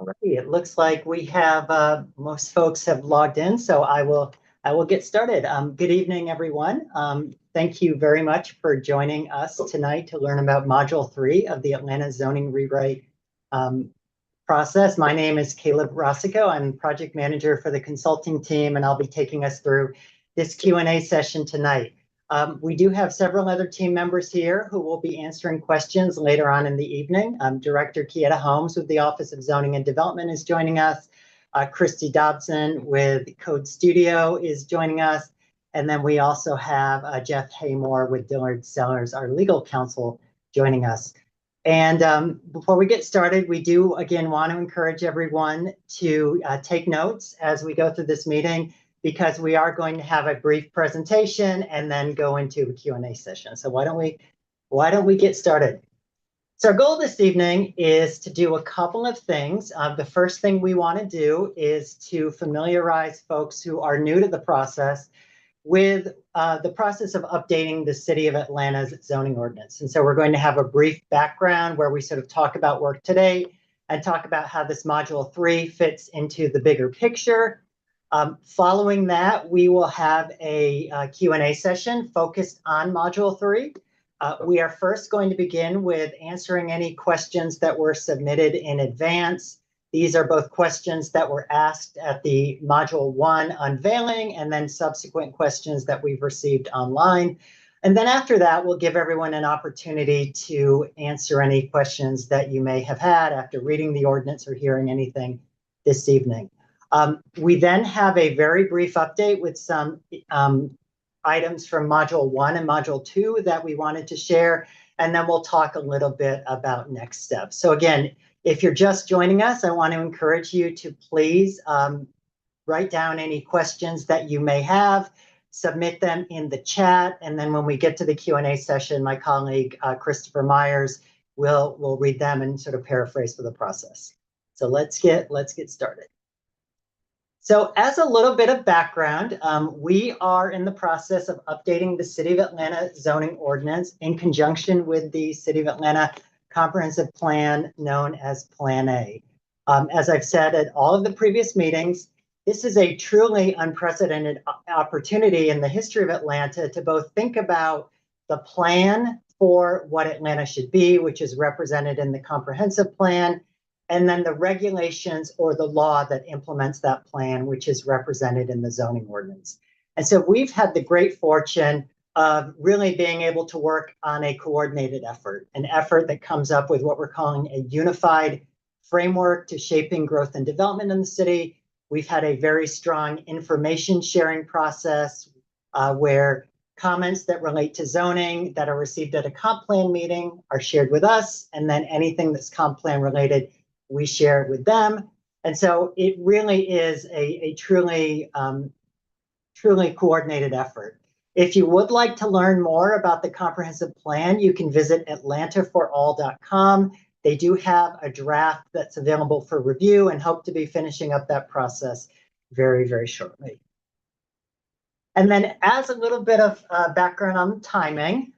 Alrighty, it looks like we have most folks have logged in, so I will get started. Good evening, everyone. Thank you very much for joining us tonight to learn about Module 3 of the Atlanta Zoning Rewrite process. My name is Caleb Rossico. I'm project manager for the consulting team, and I'll be taking us through this Q&A session tonight. We do have several other team members here who will be answering questions later on in the evening. Director Kieta Holmes with the Office of Zoning and Development is joining us. Christy Dobson with Code Studio is joining us. And then we also have Jeff Haymore with Dillard Sellers, our legal counsel, joining us. And before we get started, we do again want to encourage everyone to take notes as we go through this meeting, because we are going to have a brief presentation and then go into a Q&A session. So why don't we get started? So our goal this evening is to do a couple of things. The first thing we want to do is to familiarize folks who are new to the process with the process of updating the City of Atlanta's zoning ordinance. And so we're going to have a brief background where we sort of talk about work today and talk about how this Module 3 fits into the bigger picture. Following that, we will have a Q&A session focused on Module 3. We are first going to begin with answering any questions that were submitted in advance. These are both questions that were asked at the Module 1 unveiling and then subsequent questions that we've received online. And then after that, we'll give everyone an opportunity to answer any questions that you may have had after reading the ordinance or hearing anything this evening. We then have a very brief update with some items from Module 1 and Module 2 that we wanted to share, and then we'll talk a little bit about next steps. So again, if you're just joining us, I want to encourage you to please write down any questions that you may have, submit them in the chat, and then when we get to the Q&A session, my colleague Christopher Myers will read them and sort of paraphrase for the process. So let's get started. So as a little bit of background, we are in the process of updating the City of Atlanta zoning ordinance in conjunction with the City of Atlanta comprehensive plan known as Plan A. As I've said at all of the previous meetings, this is a truly unprecedented opportunity in the history of Atlanta to both think about the plan for what Atlanta should be, which is represented in the comprehensive plan, and then the regulations or the law that implements that plan, which is represented in the zoning ordinance. And so we've had the great fortune of really being able to work on a coordinated effort, an effort that comes up with what we're calling a unified framework to shaping growth and development in the city. We've had a very strong information sharing process where comments that relate to zoning that are received at a comp plan meeting are shared with us, and then anything that's comp plan related we share it with them. And so it really is a truly coordinated effort. If you would like to learn more about the comprehensive plan, you can visit atlantaforall.com. They do have a draft that's available for review and hope to be finishing up that process very, very shortly. And then as a little bit of background on timing,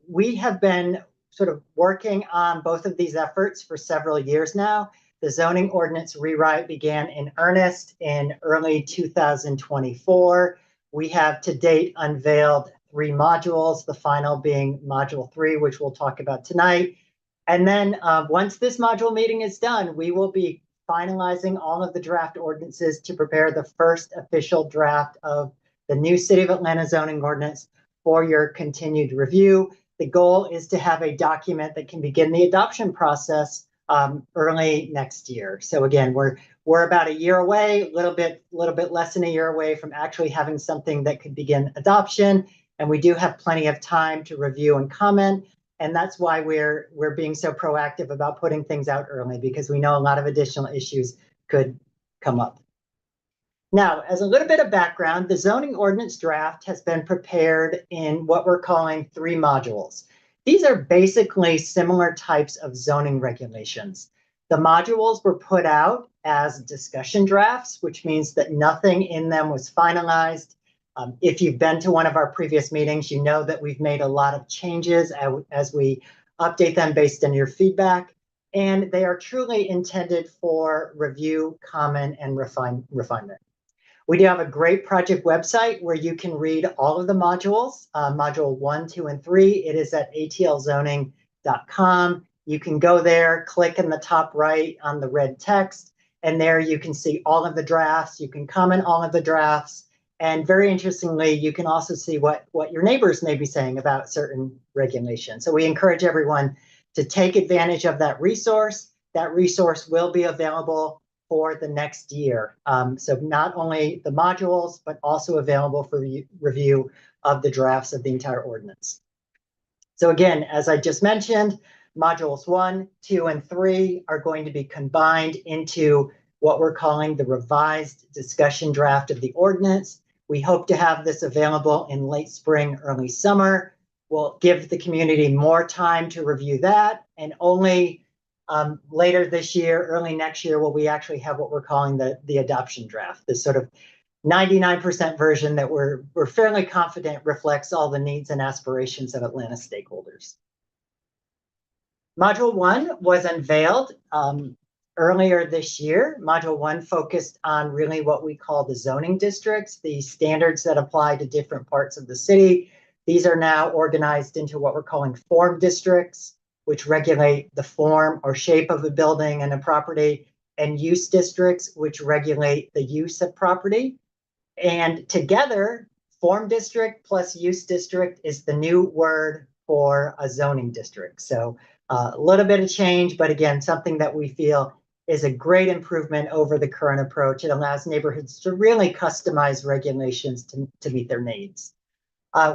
we have been sort of working on both of these efforts for several years now. The zoning ordinance rewrite began in earnest in early 2024. We have to date unveiled 3 modules, the final being Module 3, which we'll talk about tonight. And then once this module meeting is done, we will be finalizing all of the draft ordinances to prepare the first official draft of the new City of Atlanta zoning ordinance for your continued review. The goal is to have a document that can begin the adoption process early next year. So again, we're about a year away, a little bit less than a year away from actually having something that could begin adoption. And we do have plenty of time to review and comment. And that's why we're being so proactive about putting things out early, because we know a lot of additional issues could come up. Now, as a little bit of background, the zoning ordinance draft has been prepared in what we're calling 3 modules. These are basically similar types of zoning regulations. The modules were put out as discussion drafts, which means that nothing in them was finalized. If you've been to one of our previous meetings, you know that we've made a lot of changes as we update them based on your feedback. and they are truly intended for review, comment, and refinement. We do have a great project website where you can read all of the modules, module 1, 2, and 3. It is at atlzoning.com. You can go there, click in the top right on the red text, and there you can see all of the drafts. You can comment all of the drafts. And very interestingly, you can also see what your neighbors may be saying about certain regulations. So we encourage everyone to take advantage of that resource. That resource will be available for the next year. So not only the modules, but also available for review of the drafts of the entire ordinance. So again, as I just mentioned, modules 1, 2, and 3 are going to be combined into what we're calling the revised discussion draft of the ordinance. We hope to have this available in late spring, early summer. We'll give the community more time to review that, and only later this year, early next year, will we actually have what we're calling the adoption draft, this sort of 99% version that we're fairly confident reflects all the needs and aspirations of Atlanta stakeholders. Module 1 was unveiled earlier this year. Module 1 focused on really what we call the zoning districts, the standards that apply to different parts of the city. These are now organized into what we're calling form districts, which regulate the form or shape of a building and a property, and use districts, which regulate the use of property. And together, form district plus use district is the new word for a zoning district. So a little bit of change, but again, something that we feel is a great improvement over the current approach. It allows neighborhoods to really customize regulations to meet their needs.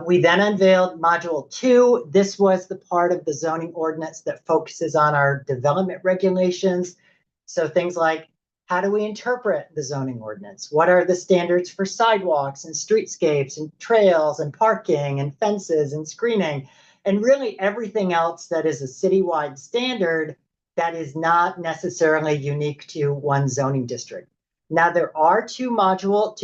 We then unveiled module 2. This was the part of the zoning ordinance that focuses on our development regulations. So things like, how do we interpret the zoning ordinance? What are the standards for sidewalks and streetscapes and trails and parking and fences and screening? And really everything else that is a citywide standard that is not necessarily unique to one zoning district. Now, there are two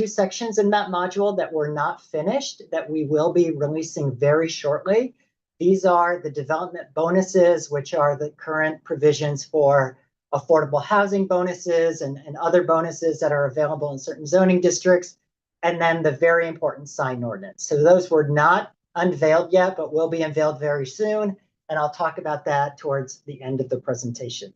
sections in that module that were not finished that we will be releasing very shortly. These are the development bonuses, which are the current provisions for affordable housing bonuses and other bonuses that are available in certain zoning districts, and then the very important sign ordinance. So those were not unveiled yet, but will be unveiled very soon, and I'll talk about that towards the end of the presentation.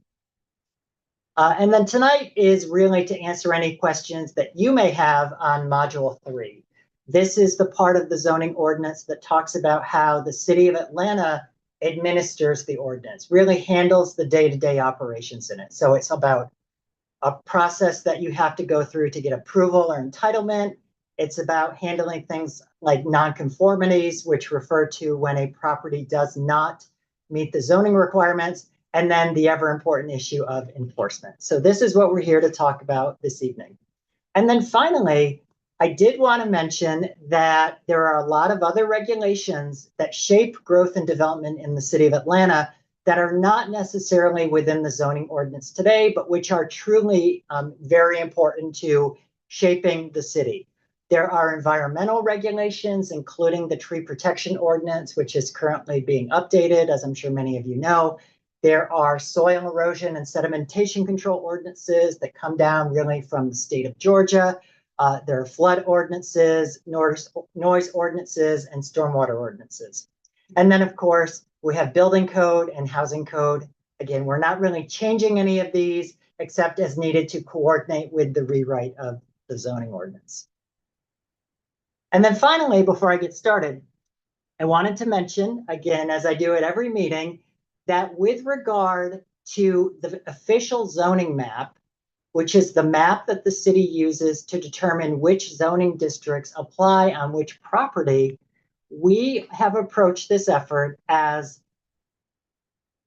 And then tonight is really to answer any questions that you may have on module 3. This is the part of the zoning ordinance that talks about how the city of Atlanta administers the ordinance, really handles the day-to-day operations in it. So it's about a process that you have to go through to get approval or entitlement. It's about handling things like nonconformities, which refer to when a property does not meet the zoning requirements, and then the ever important issue of enforcement. So this is what we're here to talk about this evening. And then finally, I did want to mention that there are a lot of other regulations that shape growth and development in the city of Atlanta that are not necessarily within the zoning ordinance today, but which are truly very important to shaping the city. There are environmental regulations, including the tree protection ordinance, which is currently being updated, as I'm sure many of you know. There are soil erosion and sedimentation control ordinances that come down really from the state of Georgia. There are flood ordinances, noise ordinances, and stormwater ordinances. And then, of course, we have building code and housing code. Again, we're not really changing any of these except as needed to coordinate with the rewrite of the zoning ordinance. And then finally, before I get started, I wanted to mention, again, as I do at every meeting, that with regard to the official zoning map, which is the map that the city uses to determine which zoning districts apply on which property, we have approached this effort as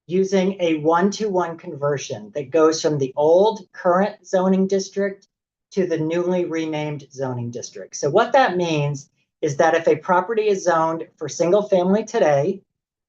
using a one-to-one conversion that goes from the old current zoning district to the newly renamed zoning district. So what that means is that if a property is zoned for single family today,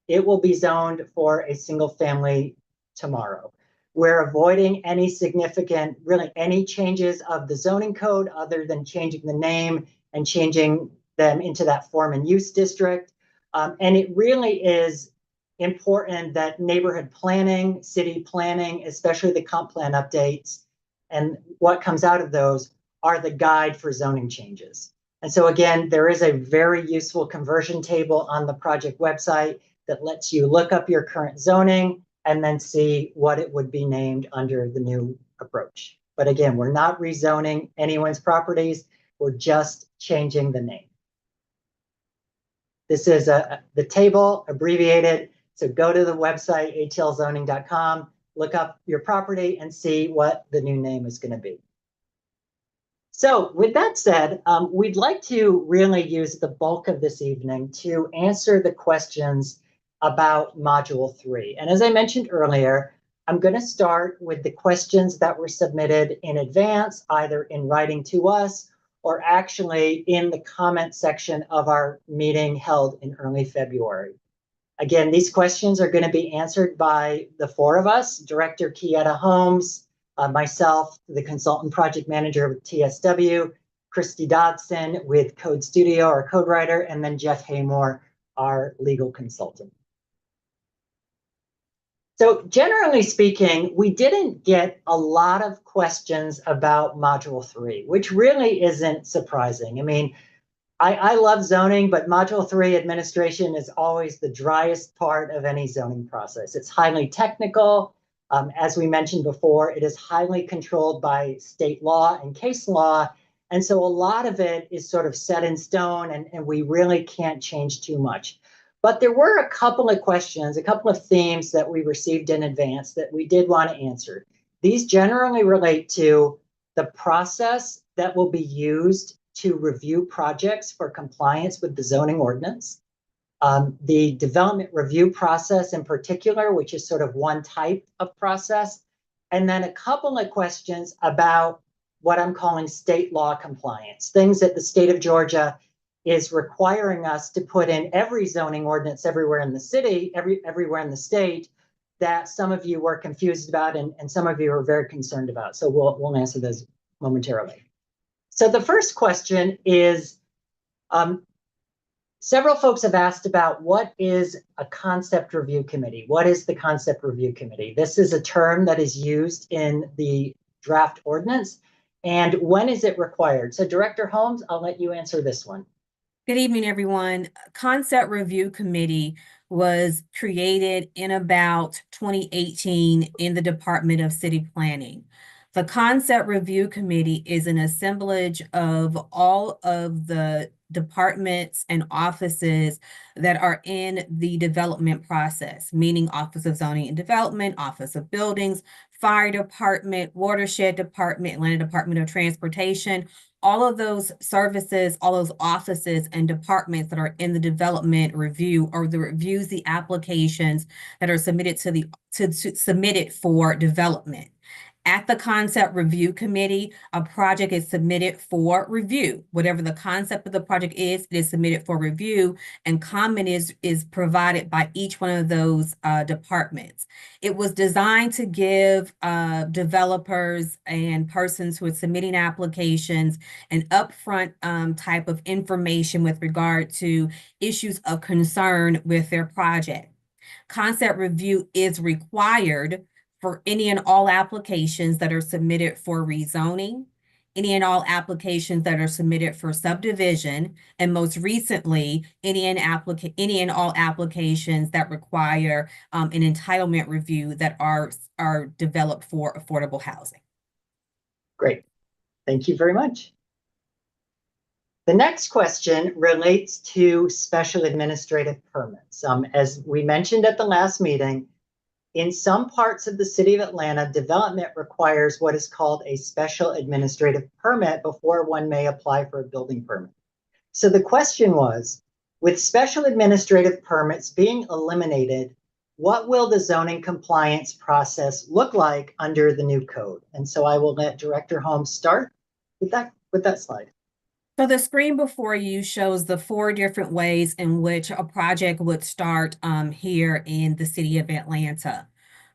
it will be zoned for a single family tomorrow. We're avoiding any significant, really any changes of the zoning code other than changing the name and changing them into that form and use district. And it really is important that neighborhood planning, city planning, especially the comp plan updates, and what comes out of those are the guide for zoning changes. And so again, there is a very useful conversion table on the project website that lets you look up your current zoning and then see what it would be named under the new approach. But again, we're not rezoning anyone's properties. We're just changing the name. This is the table abbreviated. So go to the website, atlzoning.com, look up your property and see what the new name is going to be. So with that said, we'd like to really use the bulk of this evening to answer the questions about Module 3. And as I mentioned earlier, I'm going to start with the questions that were submitted in advance, either in writing to us or actually in the comment section of our meeting held in early February. Again, these questions are going to be answered by the four of us, Director Kieta Holmes, myself, the consultant project manager with TSW, Christy Dodson with Code Studio, our code writer, and then Jeff Haymore, our legal consultant. So generally speaking, we didn't get a lot of questions about Module 3, which really isn't surprising. I mean, I love zoning, but Module 3 administration is always the driest part of any zoning process. It's highly technical. As we mentioned before, it is highly controlled by state law and case law. And so a lot of it is sort of set in stone and we really can't change too much. But there were a couple of questions, a couple of themes that we received in advance that we did want to answer. These generally relate to the process that will be used to review projects for compliance with the zoning ordinance, the development review process in particular, which is sort of one type of process, and then a couple of questions about what I'm calling state law compliance, things that the state of Georgia is requiring us to put in every zoning ordinance everywhere in the city, everywhere in the state, that some of you were confused about and some of you are very concerned about. So we'll answer those momentarily. So the first question is, several folks have asked about what is a concept review committee? What is the concept review committee? This is a term that is used in the draft ordinance. And when is it required? So Director Holmes, I'll let you answer this one. Good evening, everyone. Concept Review Committee was created in about 2018 in the Department of City Planning. The Concept Review Committee is an assemblage of all of the departments and offices that are in the development process, meaning Office of Zoning and Development, Office of Buildings, Fire Department, Watershed Department, Atlanta Department of Transportation. All of those services, all those offices and departments that are in the development review or the reviews the applications that are submitted submitted for development. At the Concept Review Committee, a project is submitted for review. Whatever the concept of the project is, it is submitted for review, and comment is provided by each one of those departments. It was designed to give developers and persons who are submitting applications an upfront type of information with regard to issues of concern with their project. Concept review is required for any and all applications that are submitted for rezoning, any and all applications that are submitted for subdivision, and most recently, any and all applications that require an entitlement review that are developed for affordable housing. Great. Thank you very much. The next question relates to special administrative permits. As we mentioned at the last meeting, in some parts of the city of Atlanta, development requires what is called a special administrative permit before one may apply for a building permit. So the question was, with special administrative permits being eliminated, what will the zoning compliance process look like under the new code? And so I will let Director Holmes start with that slide. So the screen before you shows the 4 different ways in which a project would start here in the city of Atlanta.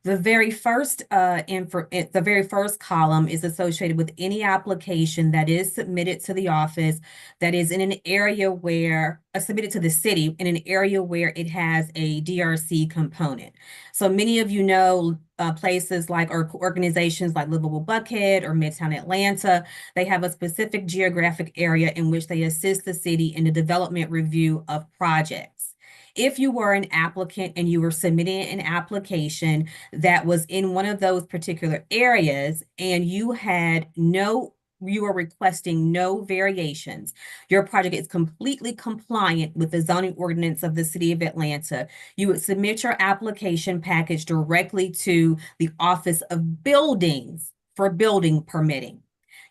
The very first the very first column is associated with any application that is submitted to the office that is in an area where submitted to the city in an area where it has a DRC component. So many of you know places like or organizations like Livable Buckhead or Midtown Atlanta, they have a specific geographic area in which they assist the city in the development review of projects. If you were an applicant and you were submitting an application that was in one of those particular areas and you are requesting no variations, your project is completely compliant with the zoning ordinance of the city of Atlanta, you would submit your application package directly to the Office of Buildings for building permitting.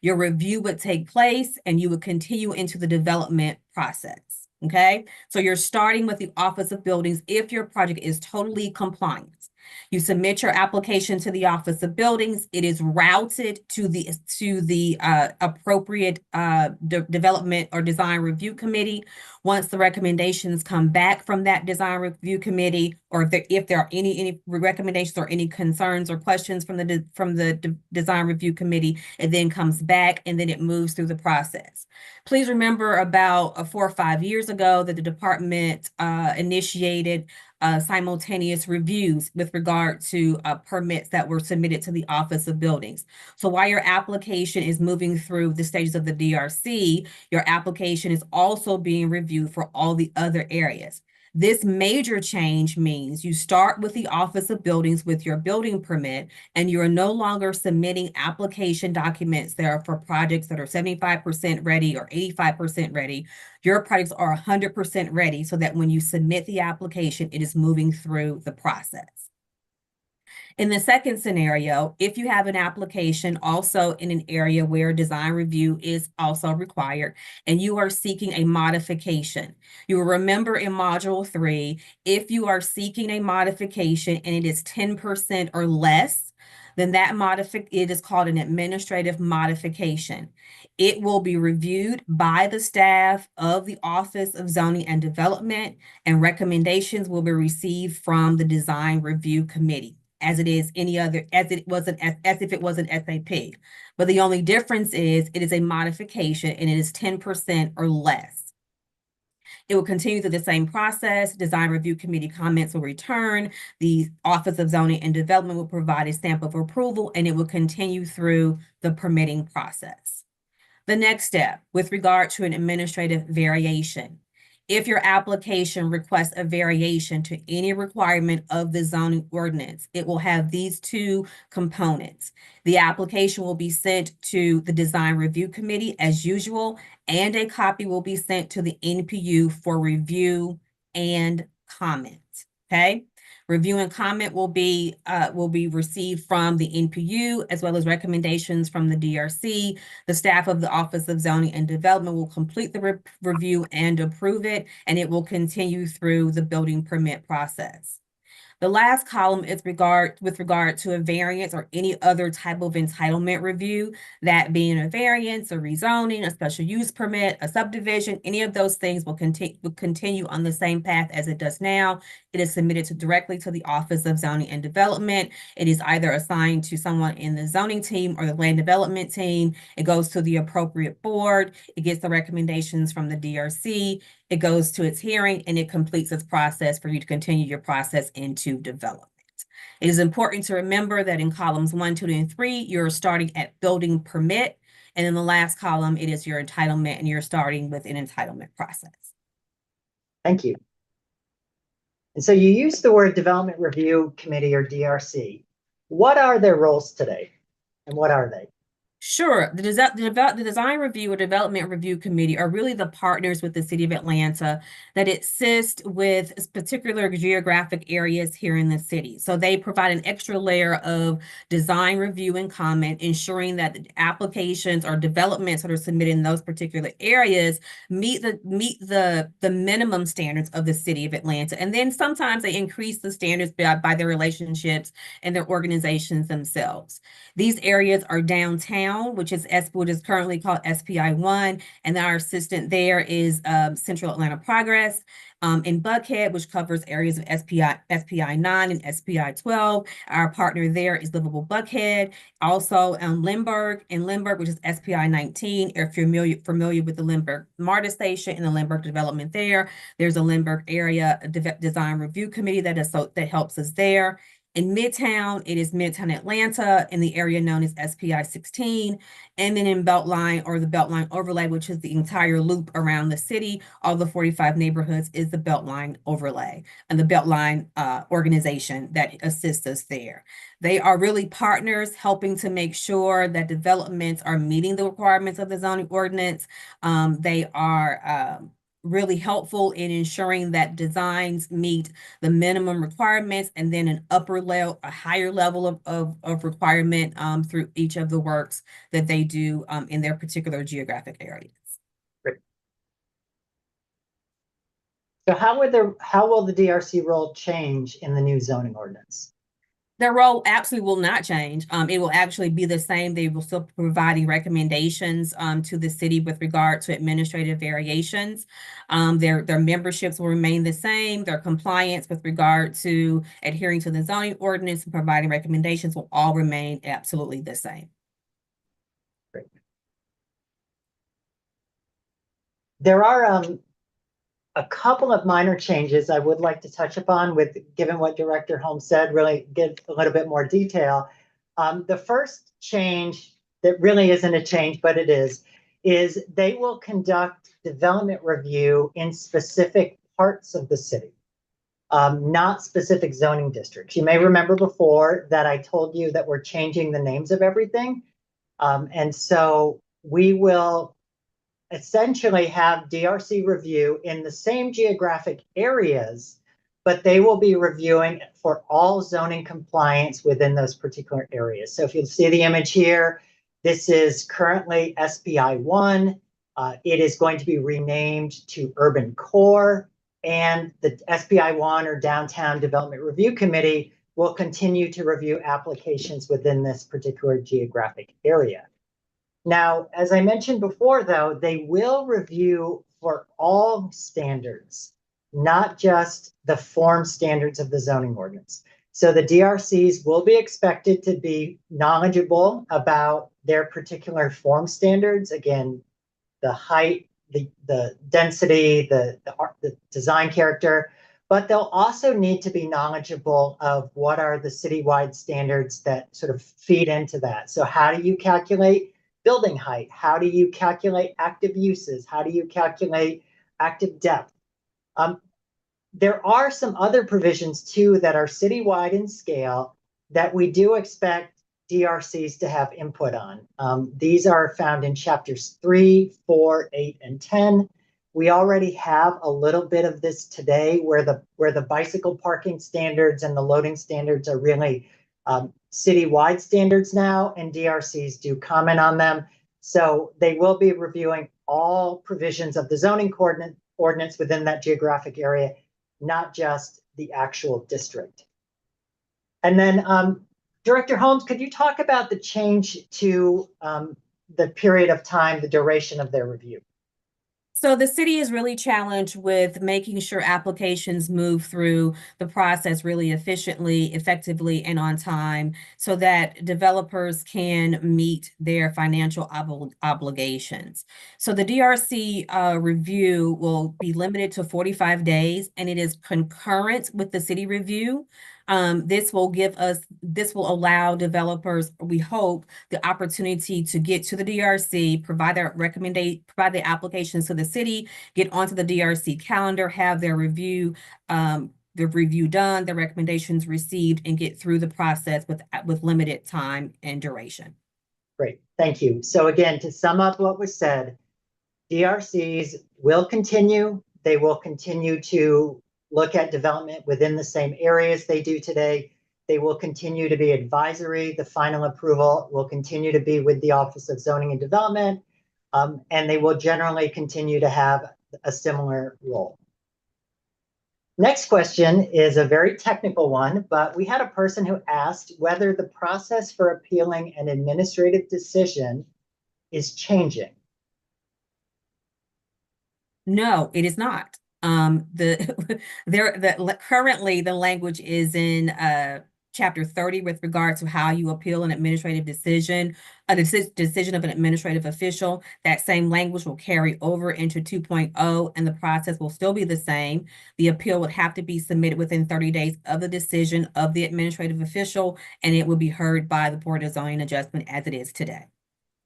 Your review would take place and you would continue into the development process. Okay, so you're starting with the Office of Buildings if your project is totally compliant. You submit your application to the Office of Buildings. It is routed to the appropriate development or design review committee. Once the recommendations come back from that design review committee, or if there are any recommendations or any concerns or questions from the design review committee, it then comes back and then it moves through the process. Please remember about 4 or 5 years ago that the department initiated simultaneous reviews with regard to permits that were submitted to the Office of Buildings. So while your application is moving through the stages of the DRC, your application is also being reviewed for all the other areas. This major change means you start with the Office of Buildings with your building permit, and you are no longer submitting application documents that are for projects that are 75% ready or 85% ready. Your projects are 100% ready so that when you submit the application, it is moving through the process. In the second scenario, if you have an application also in an area where design review is also required and you are seeking a modification, you will remember in Module 3, if you are seeking a modification and it is 10% or less, then it is called an administrative modification. It will be reviewed by the staff of the Office of Zoning and Development, and recommendations will be received from the Design Review Committee as it is as if it was an SAP. But the only difference is it is a modification and it is 10% or less. It will continue through the same process. Design Review Committee comments will return. The Office of Zoning and Development will provide a stamp of approval, and it will continue through the permitting process. The next step, with regard to an administrative variation. If your application requests a variation to any requirement of the zoning ordinance, it will have these two components. The application will be sent to the Design Review Committee as usual, and a copy will be sent to the NPU for review and comment. Okay? Review and comment will be received from the NPU as well as recommendations from the DRC. The staff of the Office of Zoning and Development will complete the review and approve it, and it will continue through the building permit process. The last column is with regard to a variance or any other type of entitlement review, that being a variance, a rezoning, a special use permit, a subdivision. Any of those things will continue on the same path as it does now. It is submitted directly to the Office of Zoning and Development. It is either assigned to someone in the zoning team or the land development team. It goes to the appropriate board. It gets the recommendations from the DRC. It goes to its hearing and it completes its process for you to continue your process into development. It is important to remember that in columns 1, 2, and 3, you're starting at building permit. And in the last column, it is your entitlement, and you're starting with an entitlement process. Thank you. And so you use the word Development Review Committee or DRC. What are their roles today and what are they? Sure. The Design Review or Development Review Committee are really the partners with the City of Atlanta that assist with particular geographic areas here in the city. So they provide an extra layer of design review and comment, ensuring that the applications or developments that are submitted in those particular areas meet the minimum standards of the City of Atlanta. And then sometimes they increase the standards by their relationships and their organizations themselves. These areas are downtown Midtown, which is currently called SPI 1, and our assistant there is Central Atlanta Progress. In Buckhead, which covers areas of SPI 9 and SPI 12. Our partner there is Livable Buckhead. Also, Lindbergh, which is SPI 19. If you're familiar with the Lindbergh MARTA station and the Lindbergh development there's a Lindbergh area design review committee that helps us there. In Midtown, it is Midtown Atlanta in the area known as SPI 16. And then in Beltline, or the Beltline overlay, which is the entire loop around the city, all the 45 neighborhoods, is the Beltline overlay and the Beltline organization that assists us there. They are really partners helping to make sure that developments are meeting the requirements of the zoning ordinance. They are really helpful in ensuring that designs meet the minimum requirements and then a higher level of requirement through each of the works that they do in their particular geographic areas. Great. So how will the DRC role change in the new zoning ordinance? Their role absolutely will not change. It will actually be the same. They will still be providing recommendations to the city with regard to administrative variations. Their memberships will remain the same. Their compliance with regard to adhering to the zoning ordinance and providing recommendations will all remain absolutely the same. Great. There are a couple of minor changes I would like to touch upon given what Director Holmes said, really give a little bit more detail. The first change that really isn't a change, but it is they will conduct development review in specific parts of the city, not specific zoning districts. You may remember before that I told you that we're changing the names of everything. And so we will essentially have DRC review in the same geographic areas, but they will be reviewing for all zoning compliance within those particular areas. So if you'll see the image here, this is currently SPI 1. It is going to be renamed to Urban Core, and the SPI 1 or Downtown Development Review Committee will continue to review applications within this particular geographic area. Now, as I mentioned before, though, they will review for all standards, not just the form standards of the zoning ordinance. So the DRCs will be expected to be knowledgeable about their particular form standards. Again, the height, the density, the design character, but they'll also need to be knowledgeable of what are the citywide standards that sort of feed into that. So how do you calculate building height? How do you calculate active uses? How do you calculate active depth? There are some other provisions too that are citywide in scale that we do expect DRCs to have input on. These are found in chapters 3, 4, 8, and 10. We already have a little bit of this today where the bicycle parking standards and the loading standards are really citywide standards now, and DRCs do comment on them. So they will be reviewing all provisions of the zoning ordinance within that geographic area, not just the actual district. And then Director Holmes, could you talk about the change to the period of time, the duration of their review? So the city is really challenged with making sure applications move through the process really efficiently, effectively, and on time so that developers can meet their financial obligations. So the DRC review will be limited to 45 days, and it is concurrent with the city review. This will allow developers, we hope, the opportunity to get to the DRC, provide the applications to the city, get onto the DRC calendar, have their review done, the recommendations received, and get through the process with limited time and duration. Great, thank you. So again, to sum up what was said, DRCs will continue. They will continue to look at development within the same areas they do today. They will continue to be advisory. The final approval will continue to be with the Office of Zoning and Development, and they will generally continue to have a similar role. Next question is a very technical one, but we had a person who asked whether the process for appealing an administrative decision is changing. No, it is not. Currently the language is in chapter 30 with regard to how you appeal an administrative decision, decision of an administrative official. That same language will carry over into 2.0, and the process will still be the same. The appeal would have to be submitted within 30 days of the decision of the administrative official, and it will be heard by the Board of Zoning Adjustment as it is today.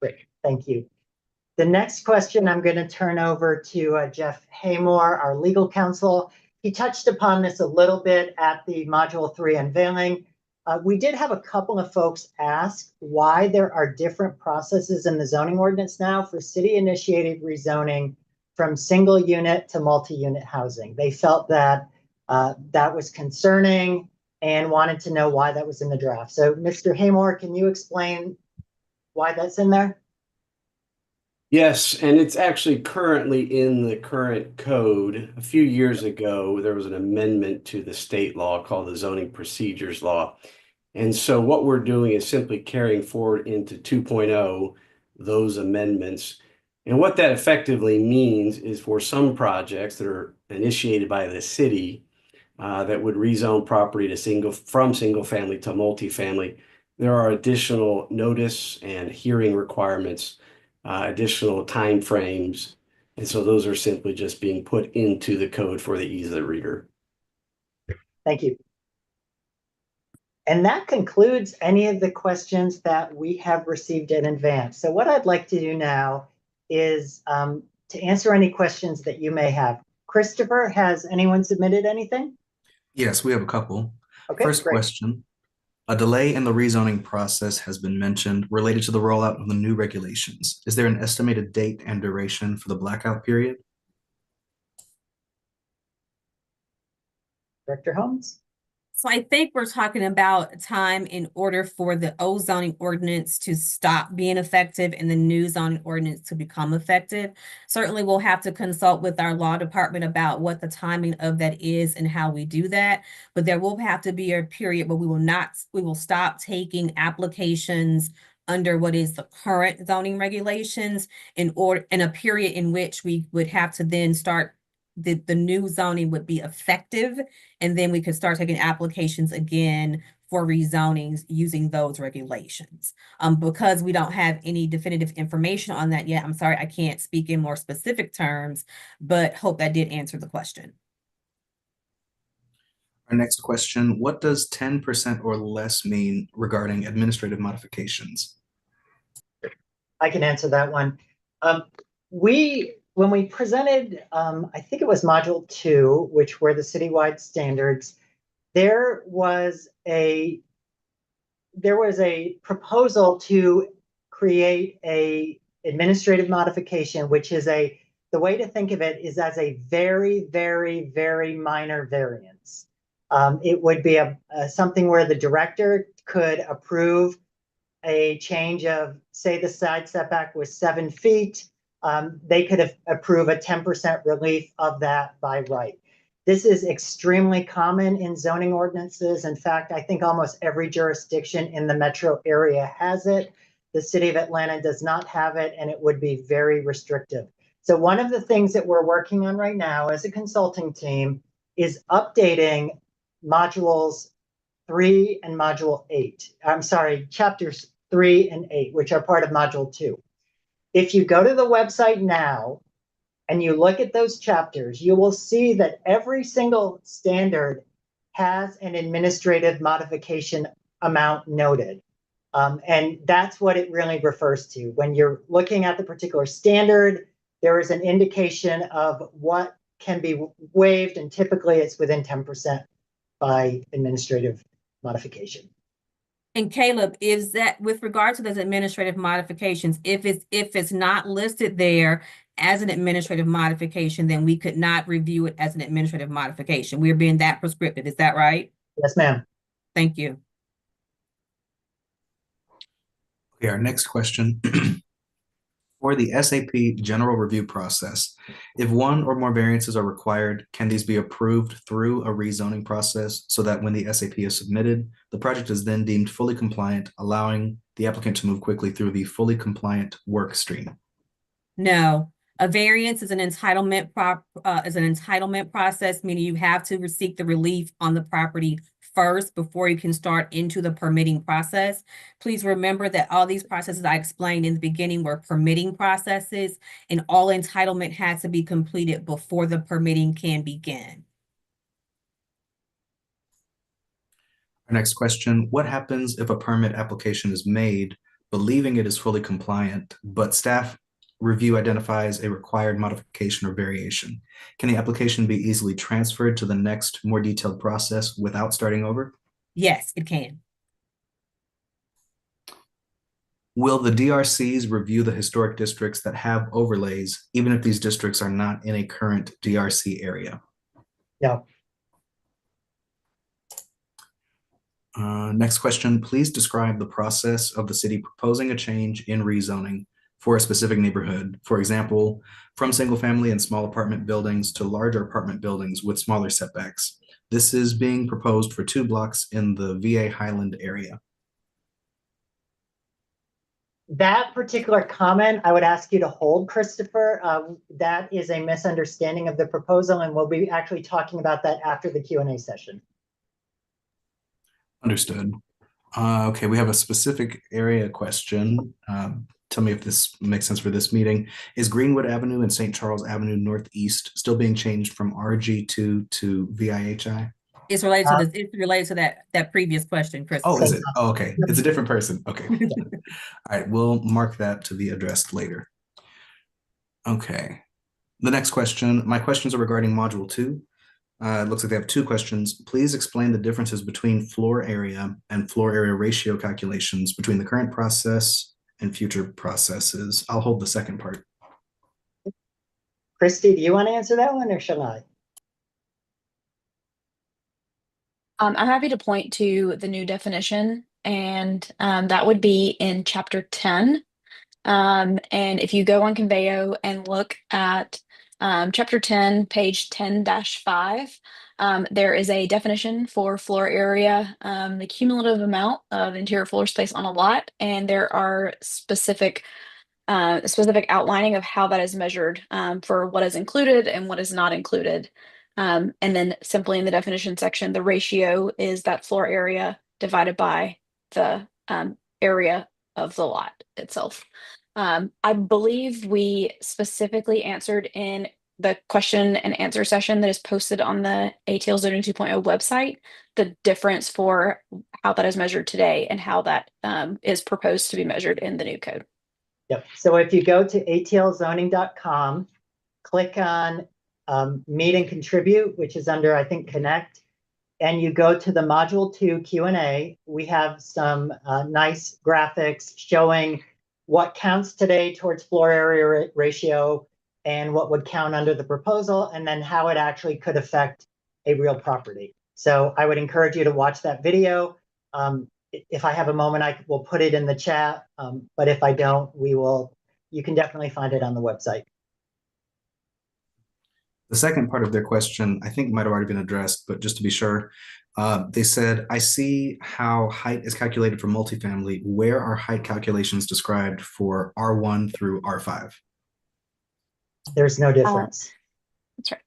Great, thank you. The next question I'm going to turn over to Jeff Haymore, our legal counsel. He touched upon this a little bit at the Module 3 unveiling. We did have a couple of folks ask why there are different processes in the zoning ordinance now for city-initiated rezoning from single unit to multi-unit housing. They felt that that was concerning and wanted to know why that was in the draft. So Mr. Haymore, can you explain why that's in there? Yes, and it's actually currently in the current code. A few years ago, there was an amendment to the state law called the Zoning Procedures Law. And so what we're doing is simply carrying forward into 2.0 those amendments. And what that effectively means is for some projects that are initiated by the city that would rezone property to from single family to multifamily, there are additional notice and hearing requirements, additional timeframes. And so those are simply just being put into the code for the ease of the reader. Thank you. And that concludes any of the questions that we have received in advance. So what I'd like to do now is to answer any questions that you may have. Christopher, has anyone submitted anything? Yes, we have a couple. Okay, First great. question. A delay in the rezoning process has been mentioned related to the rollout of the new regulations. Is there an estimated date and duration for the blackout period? Director Holmes? So I think we're talking about time in order for the old zoning ordinance to stop being effective and the new zoning ordinance to become effective. Certainly, we'll have to consult with our law department about what the timing of that is and how we do that. But there will have to be a period where we will stop taking applications under what is the current zoning regulations in a period in which we would have to then start the new zoning would be effective, and then we could start taking applications again for rezonings using those regulations. Because we don't have any definitive information on that yet, I'm sorry, I can't speak in more specific terms, but hope that did answer the question. Our next question, what does 10% or less mean regarding administrative modifications? I can answer that one. When we presented, I think it was Module 2, which were the citywide standards, there was a proposal to create a administrative modification, which is the way to think of it is as a very, very, very minor variance. It would be something where the director could approve a change of, say, the side setback was 7 feet. They could approve a 10% relief of that by right. This is extremely common in zoning ordinances. In fact, I think almost every jurisdiction in the metro area has it. The city of Atlanta does not have it, and it would be very restrictive. So one of the things that we're working on right now as a consulting team is updating modules 3 and module 8. I'm sorry, chapters 3 and 8, which are part of module 2. If you go to the website now and you look at those chapters, you will see that every single standard has an administrative modification amount noted. And that's what it really refers to. When you're looking at the particular standard, there is an indication of what can be waived, and typically it's within 10% by administrative modification. And Caleb, is that with regard to those administrative modifications, if it's not listed there as an administrative modification, then we could not review it as an administrative modification. We're being that prescriptive. Is that right? Yes, ma'am. Thank you. Okay, our next question. For the SAP general review process, if one or more variances are required, can these be approved through a rezoning process so that when the SAP is submitted, the project is then deemed fully compliant, allowing the applicant to move quickly through the fully compliant work stream? No, a variance is an entitlement process, meaning you have to seek the relief on the property first before you can start into the permitting process. Please remember that all these processes I explained in the beginning were permitting processes, and all entitlement has to be completed before the permitting can begin. Our next question, what happens if a permit application is made believing it is fully compliant, but staff review identifies a required modification or variation? Can the application be easily transferred to the next more detailed process without starting over? Yes, it can. Will the DRCs review the historic districts that have overlays, even if these districts are not in a current DRC area? No. Next question, please describe the process of the city proposing a change in rezoning for a specific neighborhood. For example, from single family and small apartment buildings to larger apartment buildings with smaller setbacks. This is being proposed for 2 blocks in the VA Highland area. That particular comment, I would ask you to hold, Christopher. That is a misunderstanding of the proposal, and we'll be actually talking about that after the Q&A session. Understood. Okay, we have a specific area question. Tell me if this makes sense for this meeting. Is Greenwood Avenue and St. Charles Avenue Northeast still being changed from RG2 to VIHI? It's related to it's related to that previous question, Chris. Oh, is it? Oh, okay. It's a different person. Okay. All right, we'll mark that to be addressed later. Okay. The next question, my questions are regarding Module 2. It looks like they have 2 questions. Please explain the differences between floor area and floor area ratio calculations between the current process and future processes. I'll hold the second part. Christy, do you want to answer that one, or shall I? I'm happy to point to the new definition, and that would be in Chapter 10. And if you go on Conveo and look at Chapter 10, page 10-5, there is a definition for floor area, the cumulative amount of interior floor space on a lot, and there are specific outlining of how that is measured for what is included and what is not included. And then simply in the definition section, the ratio is that floor area divided by the area of the lot itself. I believe we specifically answered in the question and answer session that is posted on the ATL Zoning 2.0 website, the difference for how that is measured today and how that is proposed to be measured in the new code. Yep. So if you go to atlzoning.com, click on Meet and Contribute, which is under, I think, Connect, and you go to the Module 2 Q&A, we have some nice graphics showing what counts today towards floor area ratio and what would count under the proposal, and then how it actually could affect a real property. So I would encourage you to watch that video. If I have a moment, I will put it in the chat, but if I don't, you can definitely find it on the website. The second part of their question, I think might have already been addressed, but just to be sure, they said, I see how height is calculated for multifamily. Where are height calculations described for R1 through R5? There's no difference. That's right.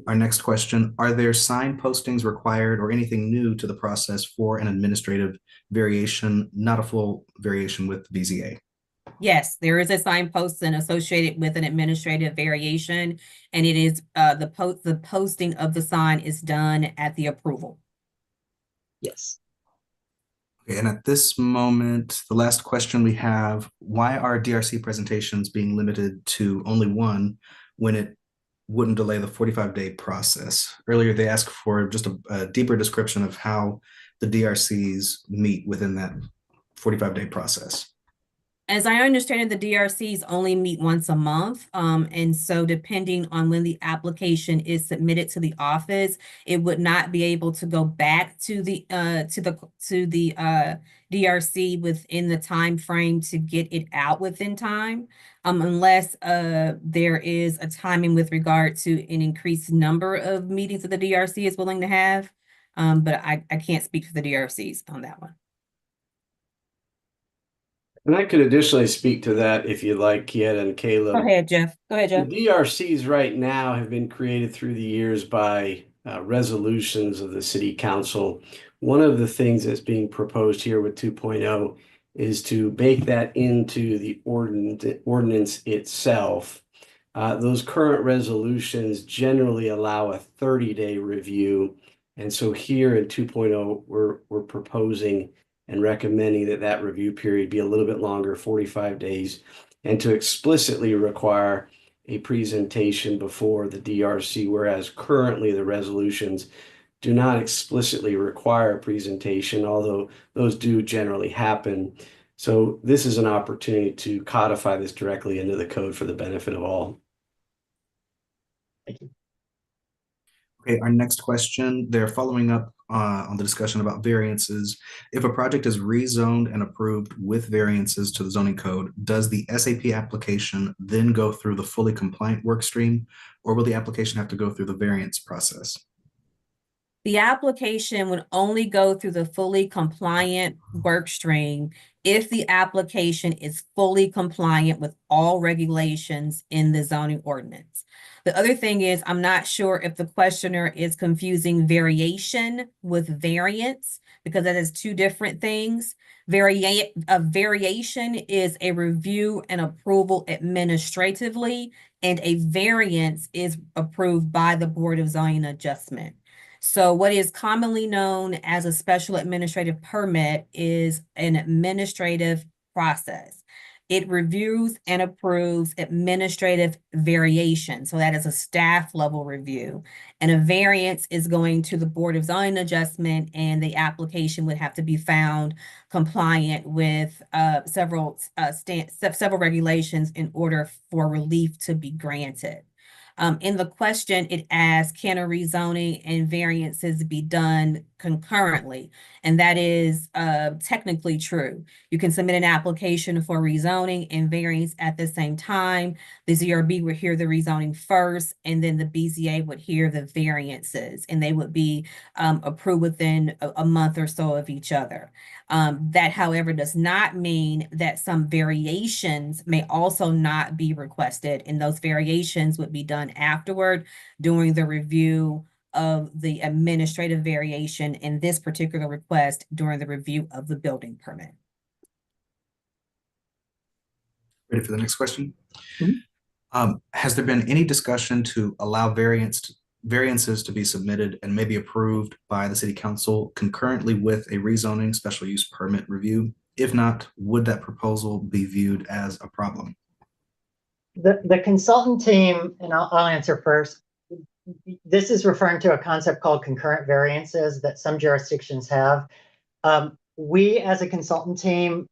Our next question, are there sign postings required or anything new to the process for an administrative variation, not a full variation with BZA? Yes, there is a signpost associated with an administrative variation, and it is the posting of the sign is done at the approval. Yes. Okay, and at this moment, the last question we have, why are DRC presentations being limited to only one when it wouldn't delay the 45-day process? Earlier, they asked for just a deeper description of how the DRCs meet within that 45-day process. As I understand it, the DRCs only meet once a month. And so depending on when the application is submitted to the office, it would not be able to go back to the DRC within the time frame to get it out within time. Unless there is a timing with regard to an increased number of meetings that the DRC is willing to have. But I can't speak for the DRCs on that one. And I could additionally speak to that if you like, Kieta and Caleb. Go ahead, Jeff. Go ahead, The Jeff. DRCs right now have been created through the years by resolutions of the city council. One of the things that's being proposed here with 2.0 is to bake that into the ordinance itself. Those current resolutions generally allow a 30-day review. And so here in 2.0, we're proposing and recommending that review period be a little bit longer, 45 days, and to explicitly require a presentation before the DRC, whereas currently the resolutions do not explicitly require a presentation, although those do generally happen. So this is an opportunity to codify this directly into the code for the benefit of all. Thank you. Okay, our next question, they're following up on the discussion about variances. If a project is rezoned and approved with variances to the zoning code, does the SAP application then go through the fully compliant work stream, or will the application have to go through the variance process? The application would only go through the fully compliant work stream if the application is fully compliant with all regulations in the zoning ordinance. The other thing is, I'm not sure if the questioner is confusing variation with variance, because that is two different things. A variation is a review and approval administratively, and a variance is approved by the Board of Zoning Adjustment. So what is commonly known as a special administrative permit is an administrative process. It reviews and approves administrative variation. So that is a staff level review. And a variance is going to the Board of Zoning Adjustment, and the application would have to be found compliant with several regulations in order for relief to be granted. In the question, it asks, can a rezoning and variances be done concurrently? And that is technically true. You can submit an application for rezoning and variance at the same time. The ZRB would hear the rezoning first, and then the BZA would hear the variances, and they would be approved within a month or so of each other. That, however, does not mean that some variations may also not be requested, and those variations would be done afterward during the review of the administrative variation in this particular request during the review of the building permit. Ready for the next question? Has there been any discussion to allow variances to be submitted and maybe approved by the city council concurrently with a rezoning special use permit review? If not, would that proposal be viewed as a problem? The consultant team, and I'll answer first. This is referring to a concept called concurrent variances that some jurisdictions have. We as a consultant team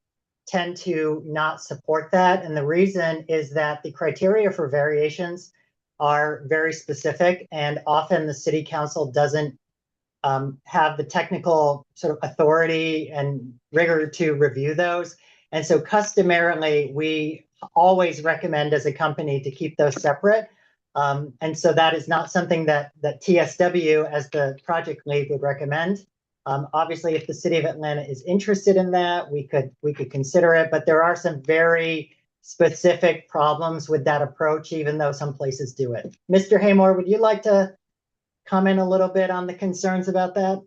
tend to not support that. And the reason is that the criteria for variations are very specific, and often the city council doesn't have the technical sort of authority and rigor to review those. And so customarily, we always recommend as a company to keep those separate. And so that is not something that TSW as the project lead would recommend. Obviously, if the city of Atlanta is interested in that, we could consider it, but there are some very specific problems with that approach, even though some places do it. Mr. Haymore, would you like to comment a little bit on the concerns about that?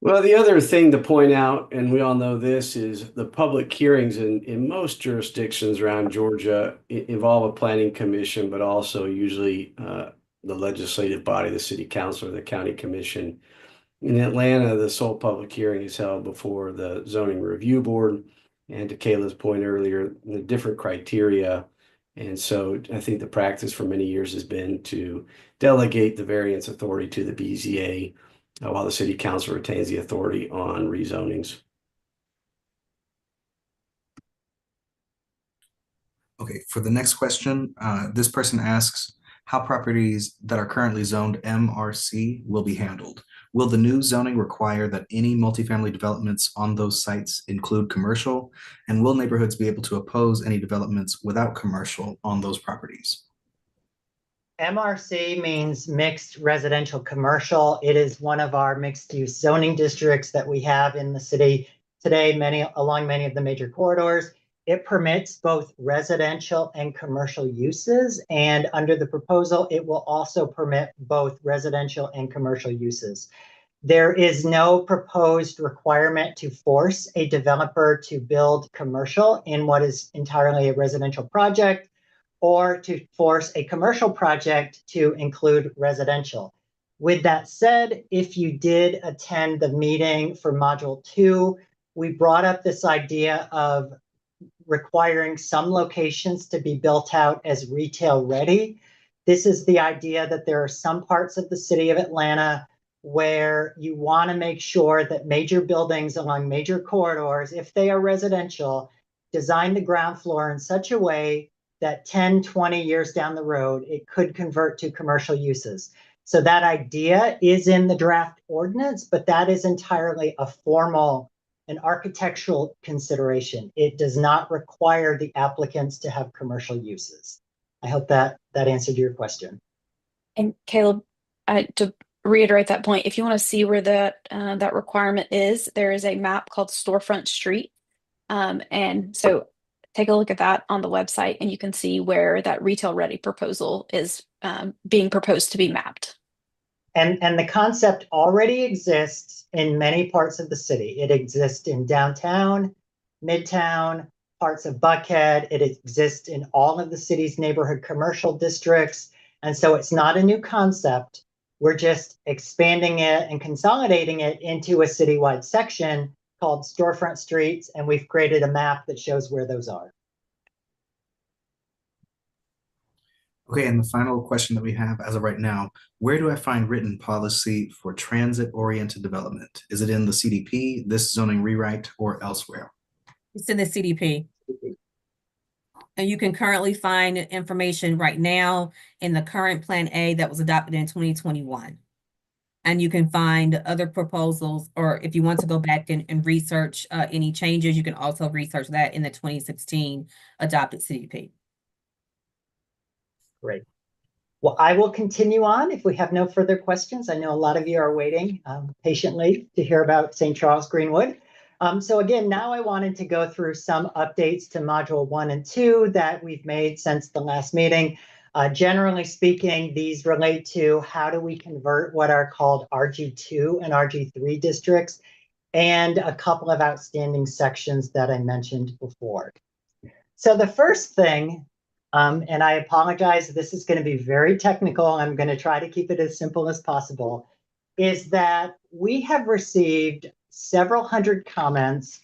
Well, the other thing to point out, and we all know this, is the public hearings in most jurisdictions around Georgia involve a planning commission, but also usually the legislative body, the city council or the county commission. In Atlanta, the sole public hearing is held before the zoning review board. And to Kayla's point earlier, the different criteria. And so I think the practice for many years has been to delegate the variance authority to the BZA while the city council retains the authority on rezonings. Okay, for the next question, this person asks how properties that are currently zoned MRC will be handled. Will the new zoning require that any multifamily developments on those sites include commercial? And will neighborhoods be able to oppose any developments without commercial on those properties? MRC means mixed residential commercial. It is one of our mixed use zoning districts that we have in the city today, along many of the major corridors. It permits both residential and commercial uses, and under the proposal, it will also permit both residential and commercial uses. There is no proposed requirement to force a developer to build commercial in what is entirely a residential project, or to force a commercial project to include residential. With that said, if you did attend the meeting for Module 2, we brought up this idea of requiring some locations to be built out as retail ready. This is the idea that there are some parts of the city of Atlanta where you want to make sure that major buildings along major corridors, if they are residential, design the ground floor in such a way that 10, 20 years down the road, it could convert to commercial uses. So that idea is in the draft ordinance, but that is entirely a formal an architectural consideration. It does not require the applicants to have commercial uses. I hope that answered your question. And Caleb, to reiterate that point, if you want to see where that requirement is, there is a map called Storefront Street. And so take a look at that on the website and you can see where that retail ready proposal is being proposed to be mapped. And the concept already exists in many parts of the city. It exists in downtown, midtown, parts of Buckhead. It exists in all of the city's neighborhood commercial districts. And so it's not a new concept. We're just expanding it and consolidating it into a citywide section called Storefront Streets. And we've created a map that shows where those are. Okay, and the final question that we have as of right now, where do I find written policy for transit-oriented development? Is it in the CDP, this zoning rewrite, or elsewhere? It's in the CDP. And you can currently find information right now in the current Plan A that was adopted in 2021. And you can find other proposals, or if you want to go back and research any changes, you can also research that in the 2016 adopted CDP. Great. Well, I will continue on if we have no further questions. I know a lot of you are waiting patiently to hear about St. Charles Greenwood. So again, now I wanted to go through some updates to Module 1 and 2 that we've made since the last meeting. Generally speaking, these relate to how do we convert what are called RG2 and RG3 districts, and a couple of outstanding sections that I mentioned before. So the first thing, and I apologize, this is going to be very technical. I'm going to try to keep it as simple as possible, is that we have received several hundred comments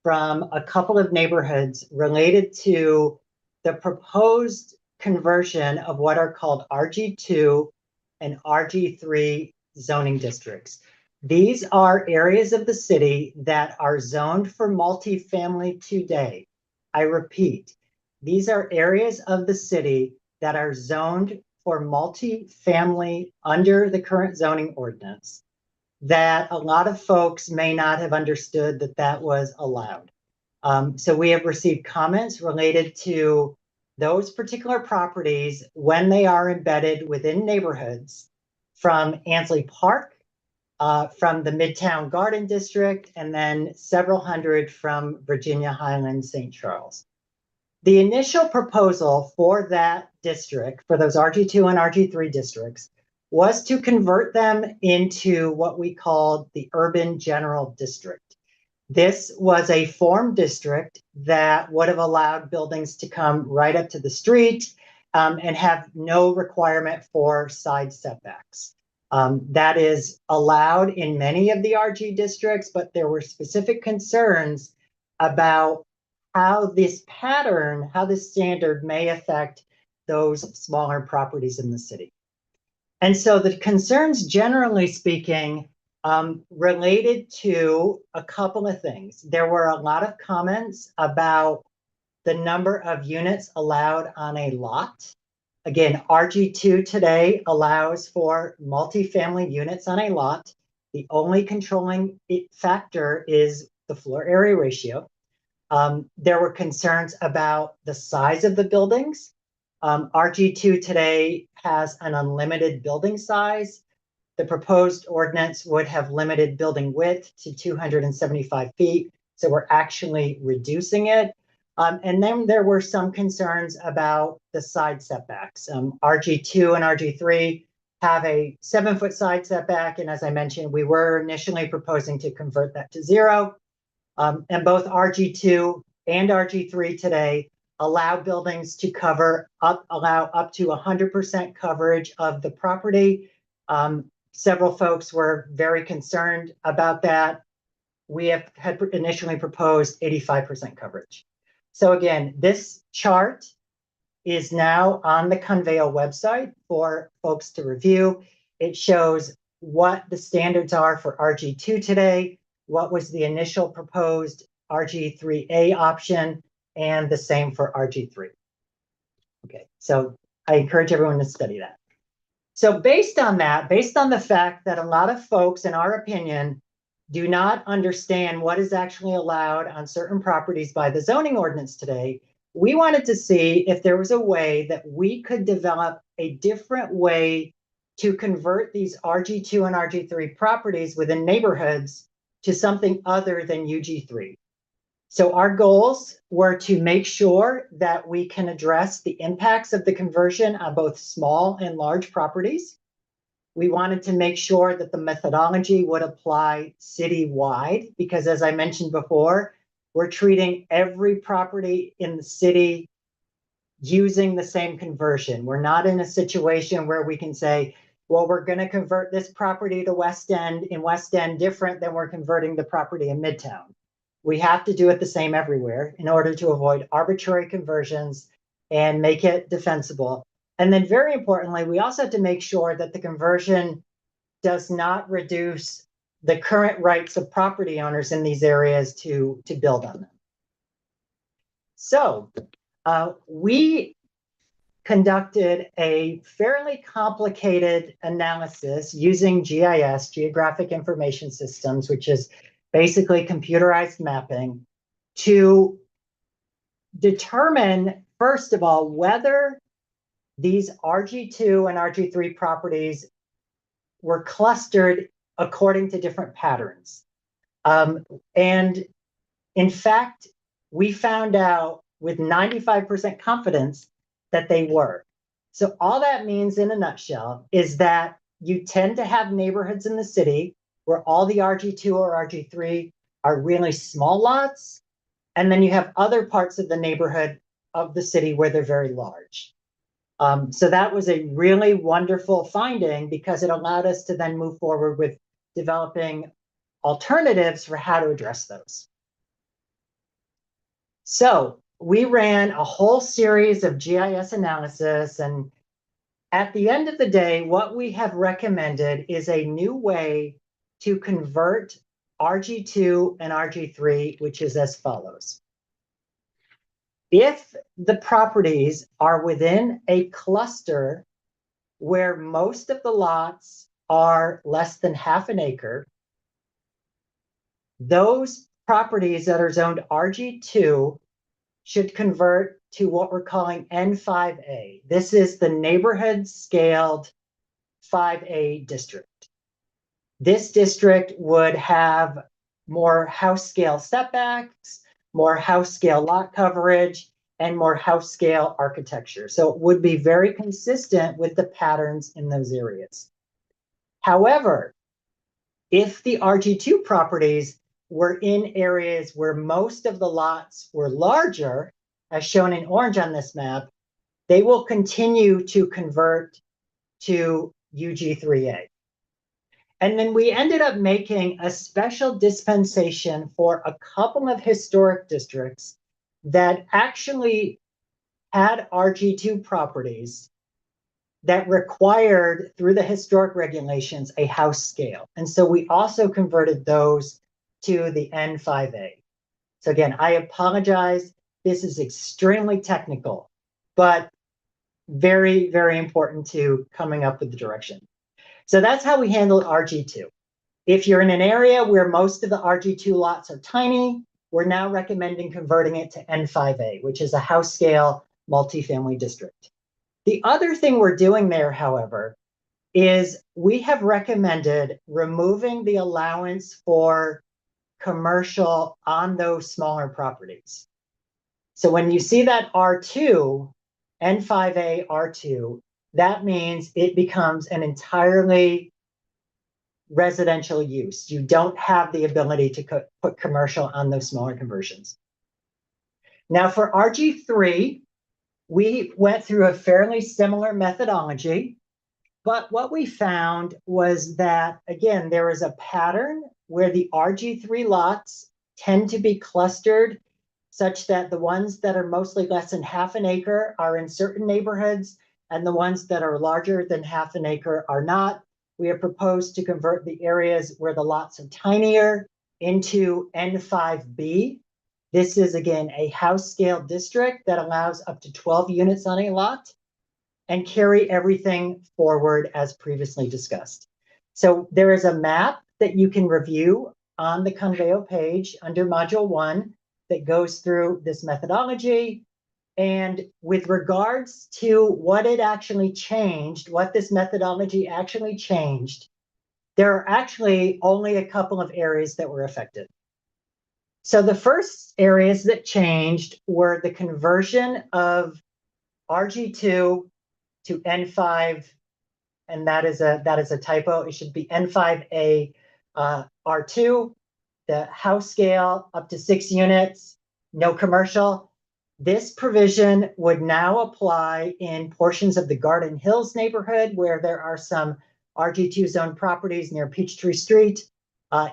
from a couple of neighborhoods related to the proposed conversion of what are called RG2 and RG3 zoning districts. These are areas of the city that are zoned for multifamily today. I repeat, these are areas of the city that are zoned for multifamily under the current zoning ordinance, that a lot of folks may not have understood that that was allowed. So we have received comments related to those particular properties when they are embedded within neighborhoods from Ansley Park, from the Midtown Garden District, and then several hundred from Virginia Highlands, St. Charles. The initial proposal for that district, for those RG2 and RG3 districts, was to convert them into what we called the Urban General District. This was a form district that would have allowed buildings to come right up to the street and have no requirement for side setbacks. That is allowed in many of the RG districts, but there were specific concerns about how this pattern, how this standard may affect those smaller properties in the city. And so the concerns, generally speaking, related to a couple of things. There were a lot of comments about the number of units allowed on a lot. Again, RG2 today allows for multifamily units on a lot. The only controlling factor is the floor area ratio. There were concerns about the size of the buildings. RG2 today has an unlimited building size. The proposed ordinance would have limited building width to 275 feet. So we're actually reducing it. And then there were some concerns about the side setbacks. RG2 and RG3 have a 7-foot side setback. And as I mentioned, we were initially proposing to convert that to 0. And both RG2 and RG3 today allow buildings to allow up to 100% coverage of the property. Several folks were very concerned about that. We had initially proposed 85% coverage. So again, this chart is now on the Conveo website for folks to review. It shows what the standards are for RG2 today, what was the initial proposed RG3A option, and the same for RG3. Okay, so I encourage everyone to study that. So based on that, based on the fact that a lot of folks, in our opinion, do not understand what is actually allowed on certain properties by the zoning ordinance today, we wanted to see if there was a way that we could develop a different way to convert these RG2 and RG3 properties within neighborhoods to something other than UG3. So our goals were to make sure that we can address the impacts of the conversion on both small and large properties. We wanted to make sure that the methodology would apply citywide, because as I mentioned before, we're treating every property in the city using the same conversion. We're not in a situation where we can say, well, we're going to convert this property to West End in West End different than we're converting the property in Midtown. We have to do it the same everywhere in order to avoid arbitrary conversions and make it defensible. And then very importantly, we also have to make sure that the conversion does not reduce the current rights of property owners in these areas to build on them. So we conducted a fairly complicated analysis using GIS, Geographic Information Systems, which is basically computerized mapping, to determine, first of all, whether these RG2 and RG3 properties were clustered according to different patterns. And in fact, we found out with 95% confidence that they were. So all that means in a nutshell is that you tend to have neighborhoods in the city where all the RG2 or RG3 are really small lots. And then you have other parts of the neighborhood of the city where they're very large. So that was a really wonderful finding because it allowed us to then move forward with developing alternatives for how to address those. So we ran a whole series of GIS analysis, and at the end of the day, what we have recommended is a new way to convert RG2 and RG3, which is as follows. If the properties are within a cluster where most of the lots are less than half an acre, those properties that are zoned RG2 should convert to what we're calling N5A. This is the neighborhood scaled 5A district. This district would have more house scale setbacks, more house scale lot coverage, and more house scale architecture. So it would be very consistent with the patterns in those areas. However, if the RG2 properties were in areas where most of the lots were larger, as shown in orange on this map, they will continue to convert to UG3A. And then we ended up making a special dispensation for a couple of historic districts that actually had RG2 properties that required, through the historic regulations, a house scale. And so we also converted those to the N5A. So again, I apologize. This is extremely technical, but very, very important to coming up with the direction. So that's how we handle RG2. If you're in an area where most of the RG2 lots are tiny, we're now recommending converting it to N5A, which is a house scale multifamily district. The other thing we're doing there, however, is we have recommended removing the allowance for commercial on those smaller properties. So when you see that R2, N5A R2, that means it becomes an entirely residential use. You don't have the ability to put commercial on those smaller conversions. Now for RG3, we went through a fairly similar methodology, but what we found was that, again, there is a pattern where the RG3 lots tend to be clustered such that the ones that are mostly less than half an acre are in certain neighborhoods, and the ones that are larger than half an acre are not. We have proposed to convert the areas where the lots are tinier into N5B. This is, again, a house scale district that allows up to 12 units on a lot and carry everything forward as previously discussed. So there is a map that you can review on the Conveo page under Module 1 that goes through this methodology. And with regards to what it actually changed, what this methodology actually changed, there are actually only a couple of areas that were affected. So the first areas that changed were the conversion of RG2 to N5, and that is a typo. It should be N5A R2, the house scale up to 6 units, no commercial. This provision would now apply in portions of the Garden Hills neighborhood where there are some RG2 zone properties near Peachtree Street.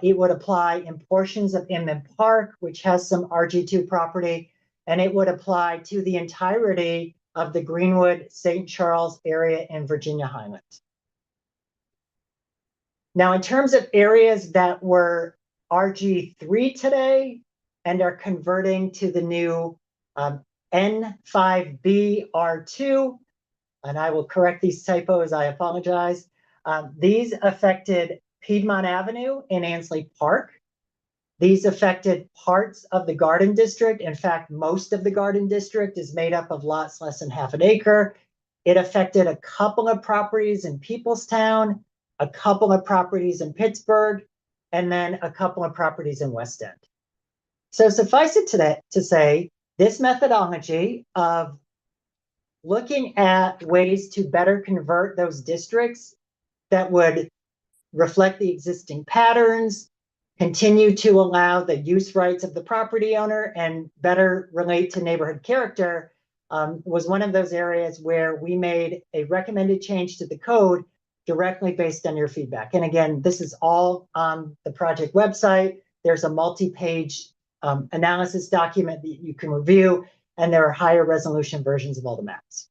It would apply in portions of Inman Park, which has some RG2 property, and it would apply to the entirety of the Greenwood, St. Charles area in Virginia Highlands. Now, in terms of areas that were RG3 today and are converting to the new N5B R2, and I will correct these typos, I apologize. These affected Piedmont Avenue in Ansley Park. These affected parts of the Garden District. In fact, most of the Garden District is made up of lots less than half an acre. It affected a couple of properties in Peoplestown, a couple of properties in Pittsburgh, and then a couple of properties in West End. So suffice it to say, this methodology of looking at ways to better convert those districts that would reflect the existing patterns, continue to allow the use rights of the property owner, and better relate to neighborhood character was one of those areas where we made a recommended change to the code directly based on your feedback. And again, this is all on the project website. There's a multi-page analysis document that you can review, and there are higher resolution versions of all the maps.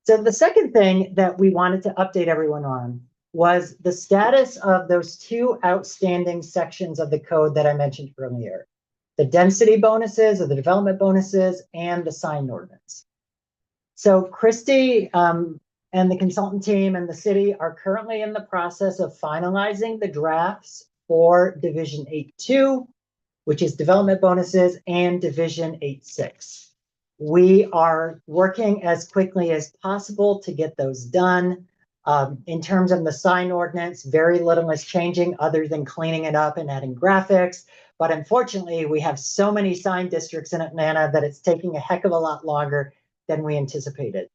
So the second thing that we wanted to update everyone on was the status of those two outstanding sections of the code that I mentioned earlier, the density bonuses or the development bonuses and the sign ordinance. So Christy and the consultant team and the city are currently in the process of finalizing the drafts for Division 8.2, which is development bonuses, and Division 8.6. We are working as quickly as possible to get those done. In terms of the sign ordinance, very little is changing other than cleaning it up and adding graphics. But unfortunately, we have so many sign districts in Atlanta that it's taking a heck of a lot longer than we anticipated.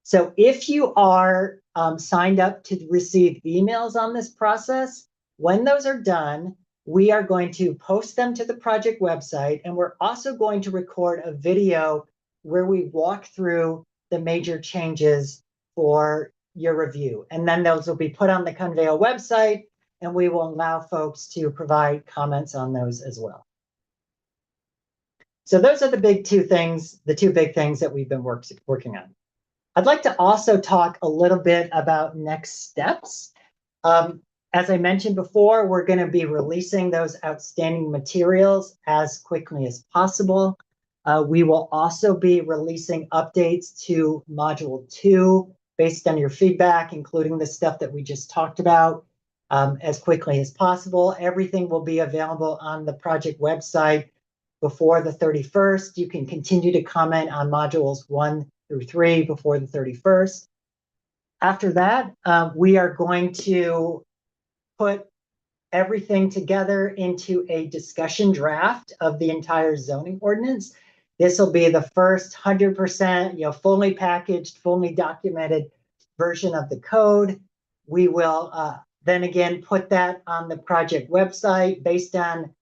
So if you are signed up to receive emails on this process, when those are done, we are going to post them to the project website, and we're also going to record a video where we walk through the major changes for your review. And then those will be put on the Conveo website, and we will allow folks to provide comments on those as well. So those are the two big things that we've been working on. I'd like to also talk a little bit about next steps. As I mentioned before, we're going to be releasing those outstanding materials as quickly as possible. We will also be releasing updates to Module 2 based on your feedback, including the stuff that we just talked about, as quickly as possible. Everything will be available on the project website before the 31st. You can continue to comment on modules 1 through 3 before the 31st. After that, we are going to put everything together into a discussion draft of the entire zoning ordinance. This will be the first 100%, fully packaged, fully documented version of the code. We will then again put that on the project website based on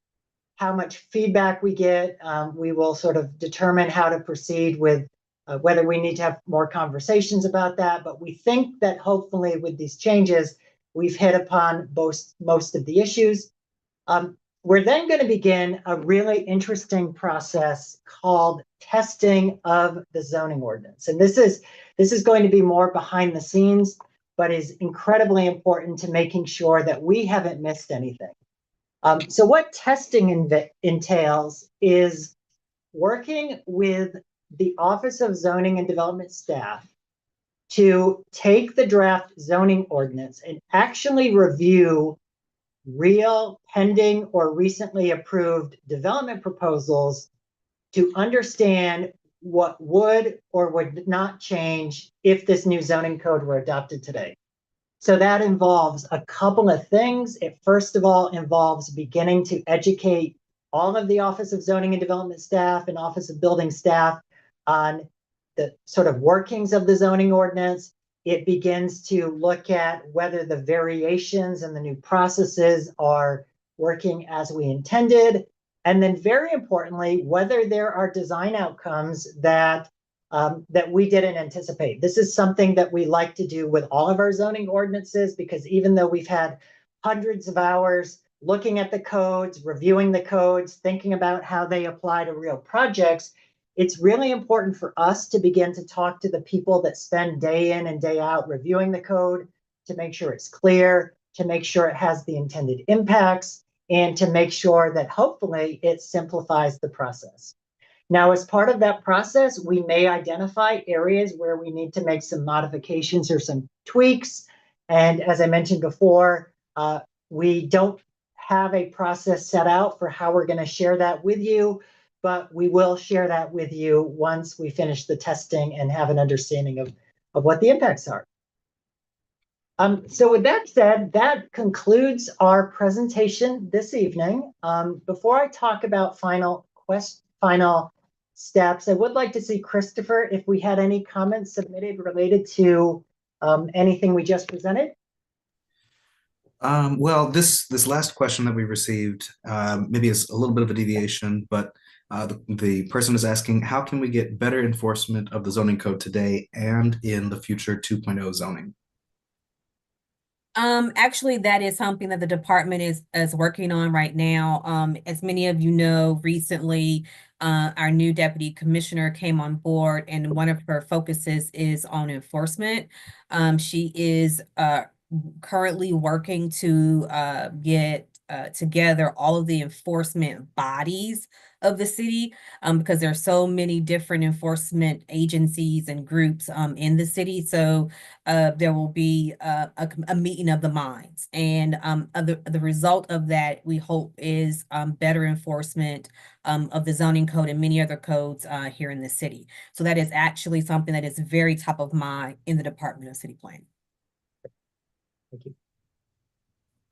how much feedback we get. We will sort of determine how to proceed with whether we need to have more conversations about that. But we think that hopefully with these changes, we've hit upon most of the issues. We're then going to begin a really interesting process called testing of the zoning ordinance. And this is going to be more behind the scenes, but is incredibly important to making sure that we haven't missed anything. So what testing entails is working with the Office of Zoning and Development staff to take the draft zoning ordinance and actually review real pending or recently approved development proposals to understand what would or would not change if this new zoning code were adopted today. So that involves a couple of things. It first of all involves beginning to educate all of the Office of Zoning and Development staff and Office of Building staff on the sort of workings of the zoning ordinance. It begins to look at whether the variations and the new processes are working as we intended. And then very importantly, whether there are design outcomes that we didn't anticipate. This is something that we like to do with all of our zoning ordinances, because even though we've had hundreds of hours looking at the codes, reviewing the codes, thinking about how they apply to real projects, it's really important for us to begin to talk to the people that spend day in and day out reviewing the code to make sure it's clear, to make sure it has the intended impacts, and to make sure that hopefully it simplifies the process. Now, as part of that process, we may identify areas where we need to make some modifications or some tweaks. And as I mentioned before, we don't have a process set out for how we're going to share that with you, but we will share that with you once we finish the testing and have an understanding of what the impacts are. So with that said, that concludes our presentation this evening. Before I talk about final steps, I would like to see, Christopher, if we had any comments submitted related to anything we just presented. Well, this last question that we received maybe is a little bit of a deviation, but the person is asking, how can we get better enforcement of the zoning code today and in the future 2.0 zoning? Actually, that is something that the department is working on right now. As many of you know, recently, our new deputy commissioner came on board, and one of her focuses is on enforcement. She is currently working to get together all of the enforcement bodies of the city, because there are so many different enforcement agencies and groups in the city. So there will be a meeting of the minds, and the result of that, we hope, is better enforcement of the zoning code and many other codes here in the city. So that is actually something that is very top of mind in the Department of City Planning. Thank you.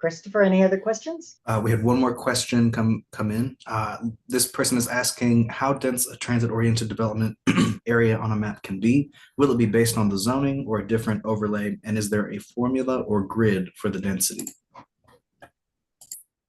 Christopher, any other questions? We had one more question come in. This person is asking how dense a transit-oriented development area on a map can be. Will it be based on the zoning or a different overlay? And is there a formula or grid for the density?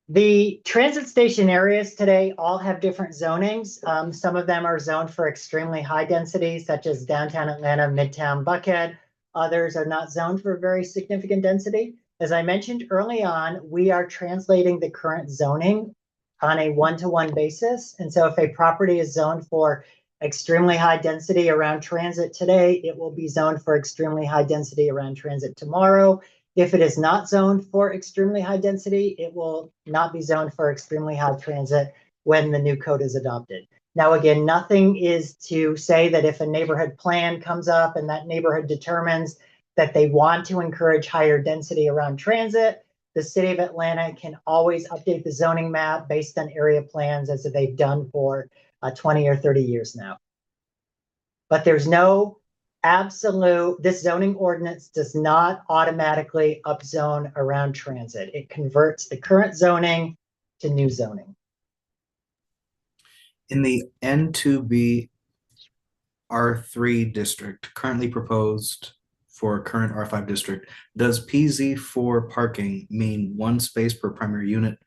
The transit station areas today all have different zonings. Some of them are zoned for extremely high density, such as downtown Atlanta, Midtown, Buckhead. Others are not zoned for very significant density. As I mentioned early on, we are translating the current zoning on a one-to-one basis. And so if a property is zoned for extremely high density around transit today, it will be zoned for extremely high density around transit tomorrow. If it is not zoned for extremely high density, it will not be zoned for extremely high transit when the new code is adopted. Now, again, nothing is to say that if a neighborhood plan comes up and that neighborhood determines that they want to encourage higher density around transit, the city of Atlanta can always update the zoning map based on area plans as they've done for 20 or 30 years now. But there's no absolute, this zoning ordinance does not automatically upzone around transit. It converts the current zoning to new zoning. In the N2B R3 district currently proposed for current R5 district, does PZ4 parking mean 1 space per primary unit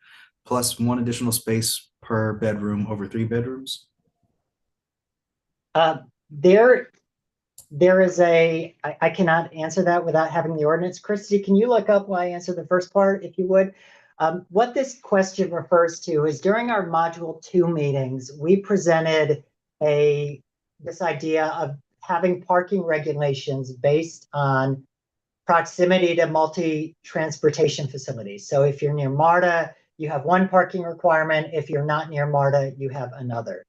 plus 1 additional space per bedroom over 3 bedrooms? There is I cannot answer that without having the ordinance. Christy, can you look up while I answer the first part, if you would? What this question refers to is during our Module 2 meetings, we presented this idea of having parking regulations based on proximity to multi-transportation facilities. So if you're near MARTA, you have one parking requirement. If you're not near MARTA, you have another.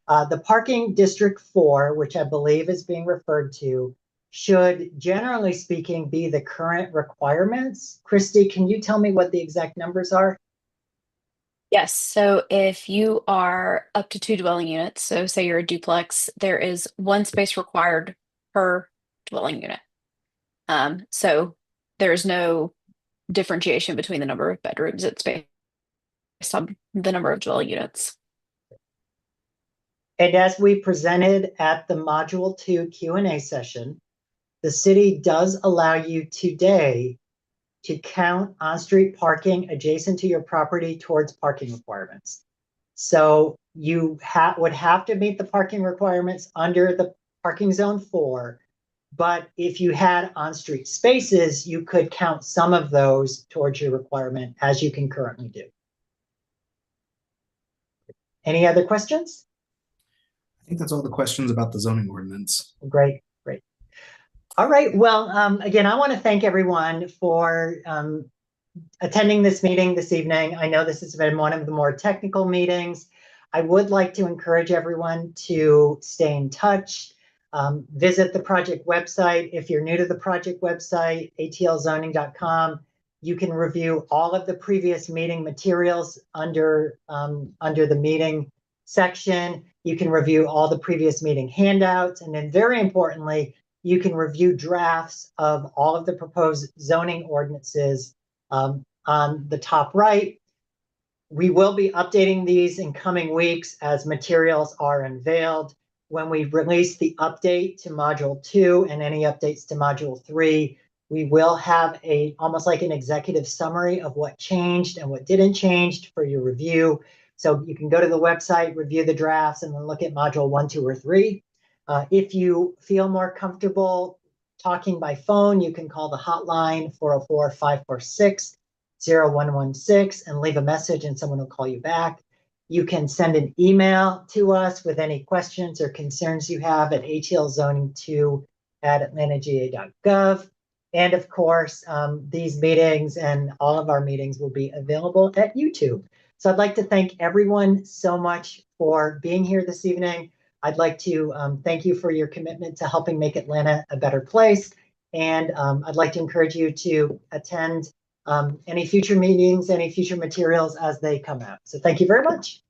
The parking district 4, which I believe is being referred to, should generally speaking be the current requirements. Christy, can you tell me what the exact numbers are? Yes, so if you are up to 2 dwelling units, so say you're a duplex, there is 1 space required per dwelling unit. So there's no differentiation between the number of bedrooms. It's based on the number of dwelling units. And as we presented at the Module 2 Q&A session, the city does allow you today to count on-street parking adjacent to your property towards parking requirements. So you would have to meet the parking requirements under the parking zone 4, but if you had on-street spaces, you could count some of those towards your requirement, as you can currently do. Any other questions? I think that's all the questions about the zoning ordinance. Great, great. All right, well, again, I want to thank everyone for attending this meeting this evening. I know this has been one of the more technical meetings. I would like to encourage everyone to stay in touch, visit the project website. If you're new to the project website, atlzoning.com, you can review all of the previous meeting materials under the meeting section. You can review all the previous meeting handouts, and then very importantly, you can review drafts of all of the proposed zoning ordinances on the top right. We will be updating these in coming weeks as materials are unveiled. When we release the update to Module 2 and any updates to Module 3, we will have almost like an executive summary of what changed and what didn't change for your review. So you can go to the website, review the drafts, and then look at Module 1, 2, or 3. If you feel more comfortable talking by phone, you can call the hotline 404-546-0116 and leave a message and someone will call you back. You can send an email to us with any questions or concerns you have at atlzoning2@atlantaga.gov. And of course, these meetings and all of our meetings will be available at YouTube. So I'd like to thank everyone so much for being here this evening. I'd like to thank you for your commitment to helping make Atlanta a better place. And I'd like to encourage you to attend any future meetings, any future materials as they come out. So thank you very much.